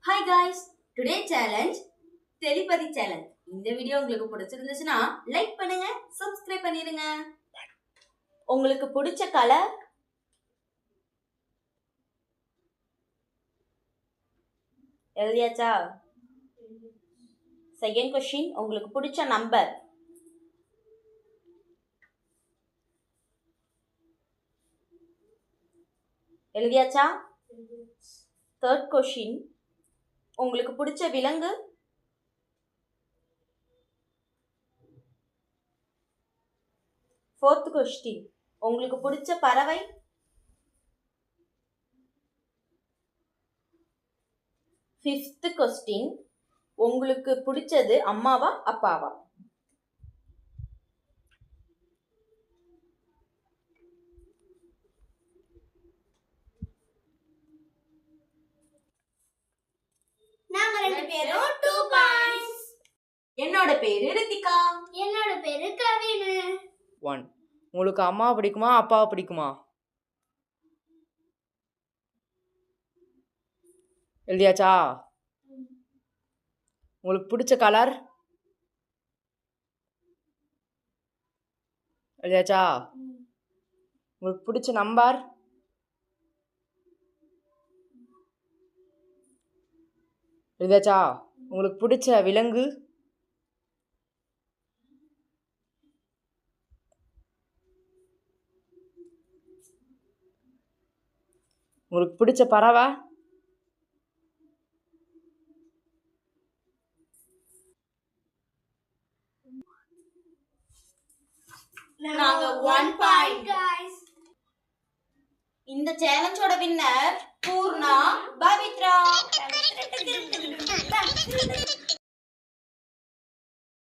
Hi guys, today challenge telepathy challenge. இந்த video உங்களுக்கு பிடிச்சிருந்துச்சுன்னா லைக் பண்ணுங்க, சப்ஸ்கிரைப் பண்ணிடுங்க. உங்களுக்கு பிடிச்ச கலர் எழுதியாச்சா? செகண்ட் क्वेश्चन உங்களுக்கு பிடிச்ச நம்பர் எழுதியாச்சா? தேர்ட் क्वेश्चन உங்களுக்கு பிடிச்ச விலங்கு ஃபோர்த் क्वेश्चन உங்களுக்கு பிடிச்ச பறவை ஃபிஃப்த் क्वेश्चन உங்களுக்கு பிடிச்சது அம்மாவா அப்பாவா? நாங்க ரெண்டு பேரும் 2 பாயிண்ட்ஸ். என்னோட பேரு ரித்திகா. என்னோட பேரு கவின். 1 உங்களுக்கு அம்மா பிடிக்குமா அப்பா பிடிக்குமா? எழுதியாச்சா? உங்களுக்கு பிடிச்ச கலர் எழுதியாச்சா? உங்களுக்கு பிடிச்ச நம்பர் எழுதியாச்சா? உங்களுக்கு பிடிச்ச விலங்கு உங்களுக்கு பிடிச்ச பறவை நாங்க 1 பாயிண்ட். guys. இந்த சேலஞ்சோட வின்னர் பூர்ணா பவித்ரா.